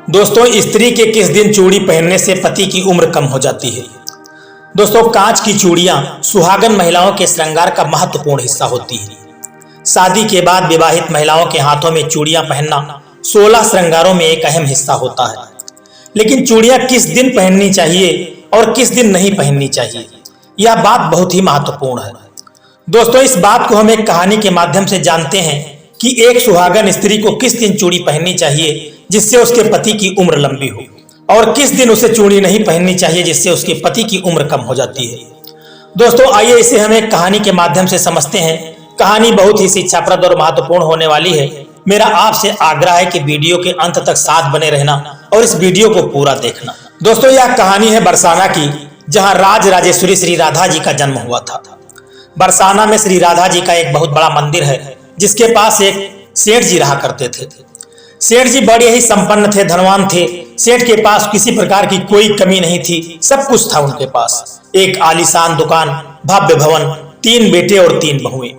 दोस्तों, स्त्री के किस दिन चूड़ी पहनने से पति की उम्र कम हो जाती है। दोस्तों, कांच की चूड़ियां सुहागन महिलाओं के श्रृंगार का महत्वपूर्ण हिस्सा होती हैं। शादी के बाद विवाहित महिलाओं के हाथों में चूड़ियां पहनना 16 श्रृंगारों में एक अहम हिस्सा होता है। लेकिन चूड़ियां किस दिन पहननी चाहिए और किस दिन नहीं पहननी चाहिए, यह बात बहुत ही महत्वपूर्ण है। दोस्तों, इस बात को हम एक कहानी के माध्यम से जानते हैं कि एक सुहागन स्त्री को किस दिन चूड़ी पहननी चाहिए जिससे उसके पति की उम्र लंबी हो, और किस दिन उसे चूड़ी नहीं पहननी चाहिए जिससे उसके पति की उम्र कम हो जाती है। दोस्तों, आइए इसे हम एक कहानी के माध्यम से समझते हैं। कहानी बहुत ही शिक्षाप्रद और महत्वपूर्ण होने वाली है। मेरा आपसे आग्रह है कि वीडियो के अंत तक साथ बने रहना और इस वीडियो को पूरा देखना। दोस्तों, यह कहानी है बरसाना की, जहां राज राजेश्वरी श्री राधा जी का जन्म हुआ था। बरसाना में श्री राधा जी का एक बहुत बड़ा मंदिर है, जिसके पास एक सेठ जी रहा करते थे। सेठ जी बड़े ही संपन्न थे, धनवान थे। सेठ के पास किसी प्रकार की कोई कमी नहीं थी, सब कुछ था उनके पास। एक आलीशान दुकान, भव्य भवन, 3 बेटे और 3 बहुएं।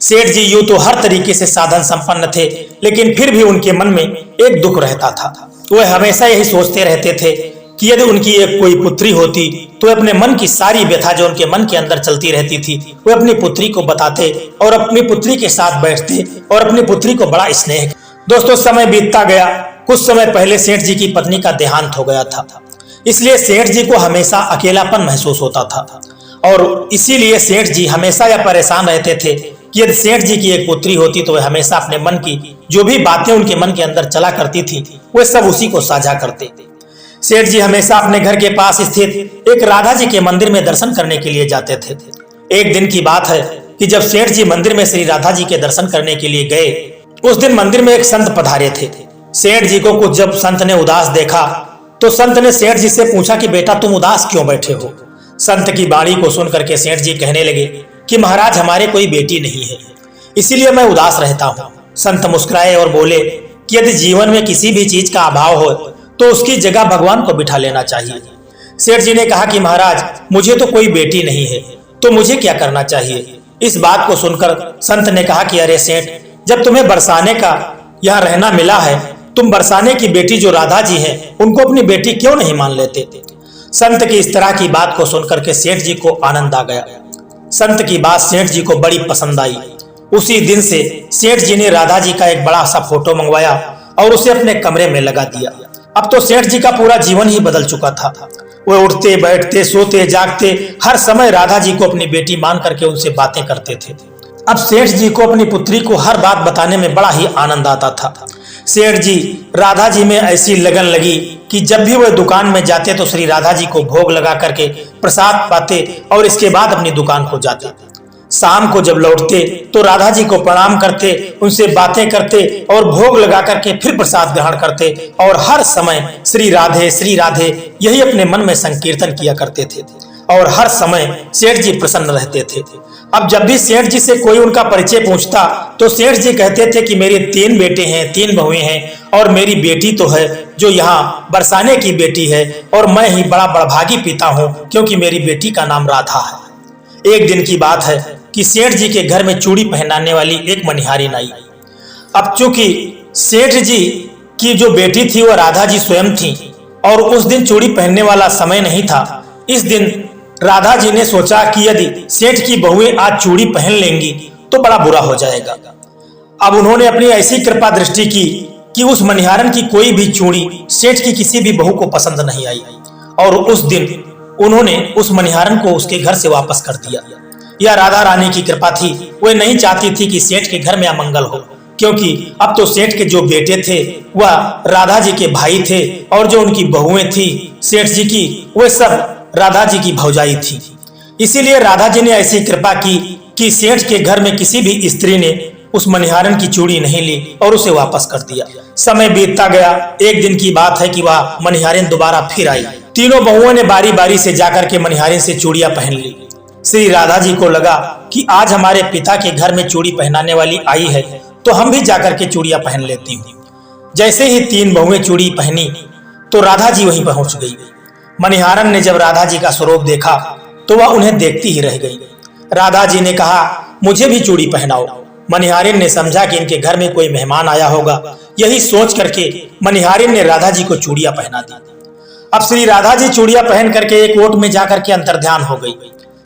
सेठ जी यूं तो हर तरीके से साधन संपन्न थे, लेकिन फिर भी उनके मन में एक दुख रहता था। वह हमेशा यही सोचते रहते थे कि यदि उनकी एक कोई पुत्री होती तो अपने मन की सारी व्यथा जो उनके मन के अंदर चलती रहती थी, वे अपनी पुत्री को बताते और अपनी पुत्री के साथ बैठते और अपनी पुत्री को बड़ा स्नेह। दोस्तों, समय बीतता गया। कुछ समय पहले सेठ जी की पत्नी का देहांत हो गया था, इसलिए सेठ जी को हमेशा अकेलापन महसूस होता था। और इसीलिए सेठ जी हमेशा यह परेशान रहते थे कि यदि सेठ जी की एक पुत्री होती तो वह हमेशा अपने मन की जो भी बातें उनके मन के अंदर चला करती थी, वे सब उसी को साझा करते। सेठ जी हमेशा अपने घर के पास स्थित एक राधा जी के मंदिर में दर्शन करने के लिए जाते थे। एक दिन की बात है कि जब सेठ जी मंदिर में श्री राधा जी के दर्शन करने के लिए गए, उस दिन मंदिर में एक संत पधारे थे। सेठ जी को कुछ जब संत ने उदास देखा तो संत ने सेठ जी से पूछा कि बेटा, तुम उदास क्यों बैठे हो। संत की वाणी को सुन करके सेठ जी कहने लगे कि महाराज, हमारे कोई बेटी नहीं है, इसीलिए मैं उदास रहता हूँ। संत मुस्कुराए और बोले कि यदि जीवन में किसी भी चीज का अभाव हो तो उसकी जगह भगवान को बिठा लेना चाहिए। सेठ जी ने कहा कि महाराज, मुझे तो कोई बेटी नहीं है, तो मुझे क्या करना चाहिए। इस बात को सुनकर संत ने कहा कि अरे सेठ, जब तुम्हें बरसाने का यहाँ रहना मिला है, तुम बरसाने की बेटी जो राधा जी है उनको अपनी बेटी क्यों नहीं मान लेते। संत की इस तरह की बात को सुनकर के सेठ जी को आनंद आ गया। संत की बात सेठ जी को बड़ी पसंद आई। उसी दिन से सेठ जी ने राधा जी का एक बड़ा सा फोटो मंगवाया और उसे अपने कमरे में लगा दिया। अब तो सेठ जी का पूरा जीवन ही बदल चुका था। वे उठते बैठते सोते जागते हर समय राधा जी को अपनी बेटी मान करके उनसे बातें करते थे। अब सेठ जी को अपनी पुत्री को हर बात बताने में बड़ा ही आनंद आता था। सेठ जी राधा जी में ऐसी लगन लगी कि जब भी वह दुकान में जाते तो श्री राधा जी को भोग लगा करके प्रसाद पाते और इसके बाद अपनी दुकान को जाते। शाम को जब लौटते तो राधा जी को प्रणाम करते, उनसे बातें करते और भोग लगा करके फिर प्रसाद ग्रहण करते और हर समय श्री राधे यही अपने मन में संकीर्तन किया करते थे और हर समय सेठ जी प्रसन्न रहते थे। अब जब भी सेठ जी से कोई उनका परिचय पूछता तो सेठ जी कहते थे कि मेरे 3 बेटे हैं, 3 बहुएं हैं और मेरी बेटी तो है जो यहाँ बरसाने की बेटी है, और मैं ही बड़ा बड़भागी पिता हूँ क्योंकि मेरी बेटी का नाम राधा है। एक दिन की बात है कि सेठ जी के घर में चूड़ी पहनाने वाली एक मनिहारिन आई। अब चूंकि सेठ जी की जो बेटी थी वह राधा जी स्वयं थी और उस दिन चूड़ी पहनने वाला समय नहीं था, इस दिन राधा जी ने सोचा कि यदि सेठ की बहुएं आज चूड़ी पहन लेंगी तो बड़ा बुरा हो जाएगा। अब उन्होंने अपनी ऐसी कृपा दृष्टि की कि उस मनिहारन की कोई भी चूड़ी सेठ की किसी भी बहू को पसंद नहीं आई और उस दिन उन्होंने उस मनिहारन को उसके घर से वापस कर दिया। यह राधा रानी की कृपा थी। वह नहीं चाहती थी कि सेठ के घर में अमंगल हो, क्योंकि अब तो सेठ के जो बेटे थे वह राधा जी के भाई थे और जो उनकी बहुएं थी सेठ जी की, वह सब राधा जी की भौजाई थी। इसीलिए राधा जी ने ऐसी कृपा की कि सेठ के घर में किसी भी स्त्री ने उस मनिहारन की चूड़ी नहीं ली और उसे वापस कर दिया। समय बीतता गया। एक दिन की बात है कि वह मनिहारिन दोबारा फिर आई। तीनों बहुओं ने बारी बारी से जाकर के मनिहारिन से चूड़ियां पहन ली। श्री राधा जी को लगा कि आज हमारे पिता के घर में चूड़ी पहनाने वाली आई है तो हम भी जाकर के चूड़ियां पहन लेती हूँ। जैसे ही 3 बहुएं चूड़ी पहनी तो राधा जी वहीं पहुंच गई। मनिहारन ने जब राधा जी का स्वरूप देखा तो वह उन्हें देखती ही रह गई। राधा जी ने कहा, मुझे भी चूड़ी पहनाओ। मनिहारिन ने समझा कि इनके घर में कोई मेहमान आया होगा, यही सोच करके मनिहारिन ने राधा जी को चूड़ियां पहना दी। अब श्री राधा जी चूड़ियां पहन करके एक ओट में जाकर के अंतर्ध्यान हो गई।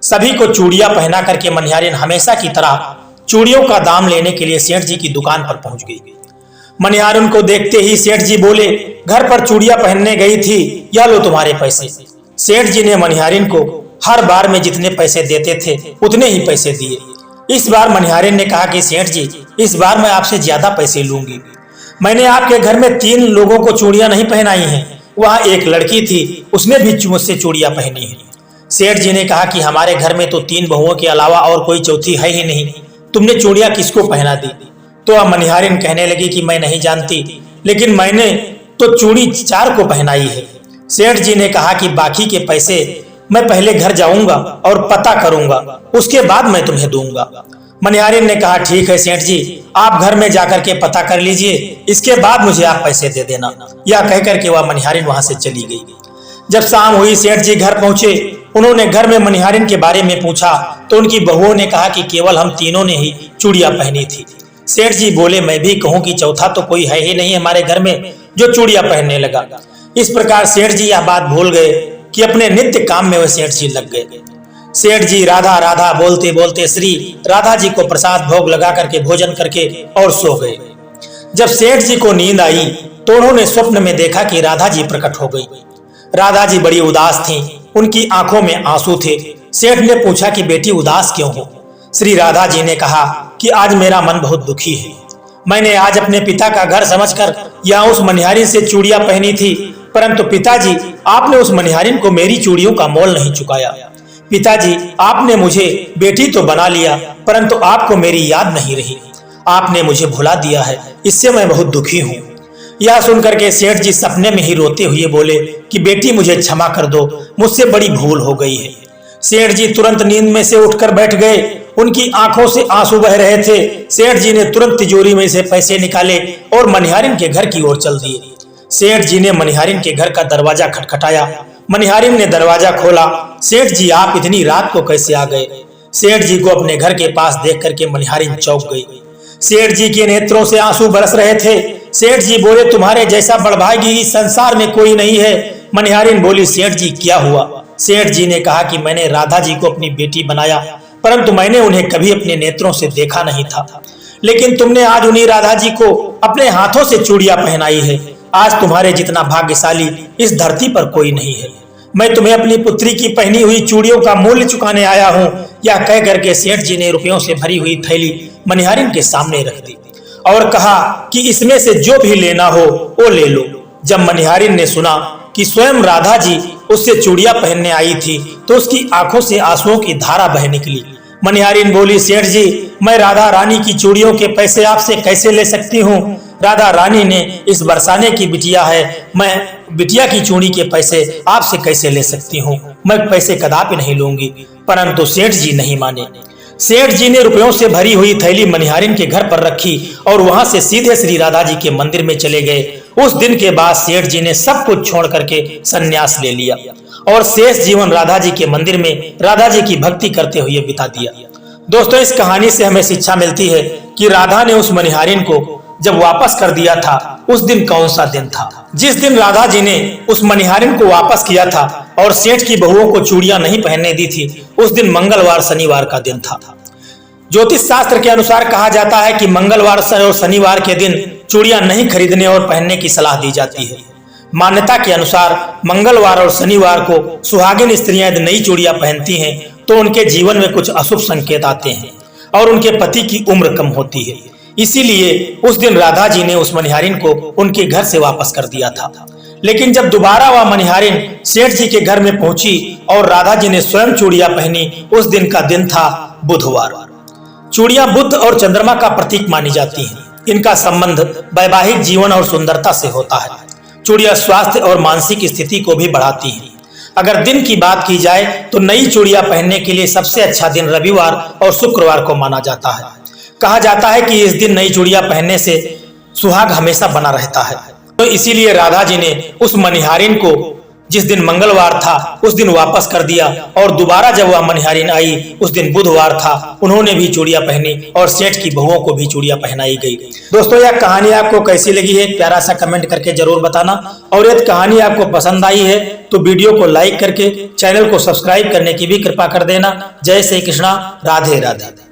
सभी को चूड़ियां पहना करके मनिहारिन हमेशा की तरह चूड़ियों का दाम लेने के लिए सेठ जी की दुकान पर पहुंच गई। मनिहारिन को देखते ही सेठ जी बोले, घर पर चूड़ियां पहनने गई थी, यह लो तुम्हारे पैसे। सेठ जी ने मनिहारिन को हर बार में जितने पैसे देते थे उतने ही पैसे दिए। इस बार मनिहारिन ने कहा कि सेठ जी, इस बार मैं आपसे ज्यादा पैसे लूंगी। मैंने आपके घर में 3 लोगों को चूड़ियां नहीं पहनाई हैं, वहां एक लड़की थी, उसने भी मुझसे चूड़ियां पहनी है। सेठ जी ने कहा कि हमारे घर में तो 3 बहुओं के अलावा और कोई चौथी है ही नहीं, तुमने चूड़ियां किसको पहना दी? तो अब मनिहारिन कहने लगी कि मैं नहीं जानती, लेकिन मैंने तो चूड़ी 4 को पहनाई है। सेठ जी ने कहा कि बाकी के पैसे मैं पहले घर जाऊंगा और पता करूंगा, उसके बाद मैं तुम्हें दूंगा। मनिहारिन ने कहा ठीक है सेठ जी, आप घर में जाकर के पता कर लीजिए, इसके बाद मुझे आप पैसे दे देना। यह कहकर के वह मनिहारिन वहां से चली गई। जब शाम हुई, सेठ जी घर पहुंचे। उन्होंने घर में मनिहारिन के बारे में पूछा तो उनकी बहुओं ने कहा कि केवल हम तीनों ने ही चूड़ियां पहनी थी। सेठ जी बोले, मैं भी कहूं कि चौथा तो कोई है ही नहीं हमारे घर में जो चूड़ियां पहनने लगा। इस प्रकार सेठ जी यह बात भूल गए कि अपने नित्य काम में वह सेठ जी लग गए। सेठ जी राधा राधा बोलते बोलते श्री राधा जी को प्रसाद भोग लगा करके भोजन करके और सो गए। जब सेठ जी को नींद आई तो उन्होंने स्वप्न में देखा कि राधा जी प्रकट हो गई। राधा जी बड़ी उदास थीं, उनकी आंखों में आंसू थे। सेठ ने पूछा कि बेटी उदास क्यों हो? श्री राधा जी ने कहा कि आज मेरा मन बहुत दुखी है। मैंने आज अपने पिता का घर समझकर यहाँ उस मनिहारिन से चूड़ियां पहनी थी, परंतु पिताजी आपने उस मनिहारिन को मेरी चूड़ियों का मोल नहीं चुकाया। पिताजी आपने मुझे बेटी तो बना लिया, परंतु आपको मेरी याद नहीं रही, आपने मुझे भुला दिया है, इससे मैं बहुत दुखी हूँ। यह सुनकर के सेठ जी सपने में ही रोते हुए बोले कि बेटी मुझे क्षमा कर दो, मुझसे बड़ी भूल हो गई है। सेठ जी तुरंत नींद में से उठकर बैठ गए, उनकी आंखों से आंसू बह रहे थे। सेठ जी ने तुरंत तिजोरी में से पैसे निकाले और मनिहारिन के घर की ओर चल दिए। सेठ जी ने मनिहारिन के घर का दरवाजा खटखटाया। मनिहारिन ने दरवाजा खोला। सेठ जी, आप इतनी रात को कैसे आ गए? सेठ जी को अपने घर के पास देख करके मनिहारिन चौंक गई। सेठ जी के नेत्रों से आंसू बरस रहे थे। सेठ जी बोले, तुम्हारे जैसा बड़भागी इस संसार में कोई नहीं है। मनिहारिन बोली, सेठ जी क्या हुआ? सेठ जी ने कहा कि मैंने राधा जी को अपनी बेटी बनाया, परंतु मैंने उन्हें कभी अपने नेत्रों से देखा नहीं था, लेकिन तुमने आज उन्हीं राधा जी को अपने हाथों से चूड़ियां पहनाई है। आज तुम्हारे जितना भाग्यशाली इस धरती पर कोई नहीं है। मैं तुम्हें अपनी पुत्री की पहनी हुई चूड़ियों का मूल्य चुकाने आया हूँ। यह कह करके सेठ जी ने रुपयों से भरी हुई थैली मनिहारिन के सामने रख दी और कहा कि इसमें से जो भी लेना हो वो ले लो। जब मनिहारिन ने सुना कि स्वयं राधा जी उससे चूड़ियां पहनने आई थी तो उसकी आंखों से आंसुओं की धारा बह निकली। मनिहारिन बोली, सेठ जी, मैं राधा रानी की चूड़ियों के पैसे आपसे कैसे ले सकती हूँ? राधा रानी ने इस बरसाने की बिटिया है, मैं बिटिया की चूड़ी के पैसे आपसे कैसे ले सकती हूँ? मैं पैसे कदापि नहीं लूंगी। परंतु सेठ जी नहीं माने। सेठ जी ने रुपयों से भरी हुई थैली मनिहारिन के घर पर रखी और वहां से सीधे श्री राधा जी के मंदिर में चले गए। उस दिन के बाद सेठ जी ने सब कुछ छोड़ करके संन्यास ले लिया और शेष जीवन राधा जी के मंदिर में राधा जी की भक्ति करते हुए बिता दिया। दोस्तों, इस कहानी से हमें शिक्षा मिलती है कि राधा ने उस मनिहारिन को जब वापस कर दिया था उस दिन कौन सा दिन था? जिस दिन राधा जी ने उस मनिहारिन को वापस किया था और सेठ की बहुओं को चूड़ियां नहीं पहनने दी थी, उस दिन मंगलवार शनिवार का दिन था। ज्योतिष शास्त्र के अनुसार कहा जाता है कि मंगलवार और शनिवार के दिन चूड़ियां नहीं खरीदने और पहनने की सलाह दी जाती है। मान्यता के अनुसार मंगलवार और शनिवार को सुहागिन स्त्रियां यदि नई चूड़ियां पहनती हैं तो उनके जीवन में कुछ अशुभ संकेत आते हैं और उनके पति की उम्र कम होती है। इसीलिए उस दिन राधा जी ने उस मनिहारिन को उनके घर से वापस कर दिया था। लेकिन जब दोबारा वह मनिहारिन सेठ जी के घर में पहुंची और राधा जी ने स्वयं चूड़ियां पहनी, उस दिन का दिन था बुधवार। चूड़ियां बुध और चंद्रमा का प्रतीक मानी जाती हैं। इनका संबंध वैवाहिक जीवन और सुंदरता से होता है। चूड़ियां स्वास्थ्य और मानसिक स्थिति को भी बढ़ाती हैं। अगर दिन की बात की जाए तो नई चूड़ियां पहनने के लिए सबसे अच्छा दिन रविवार और शुक्रवार को माना जाता है। कहा जाता है कि इस दिन नई चूड़ियां पहनने से सुहाग हमेशा बना रहता है। तो इसीलिए राधा जी ने उस मनिहारिन को जिस दिन मंगलवार था उस दिन वापस कर दिया और दोबारा जब वह मनिहारिन आई उस दिन बुधवार था, उन्होंने भी चूड़ियां पहनी और सेठ की बहुओं को भी चूड़ियां पहनाई गई। दोस्तों यह कहानी आपको कैसी लगी है प्यारा सा कमेंट करके जरूर बताना, और यदि कहानी आपको पसंद आई है तो वीडियो को लाइक करके चैनल को सब्सक्राइब करने की भी कृपा कर देना। जय श्री कृष्णा, राधे राधे।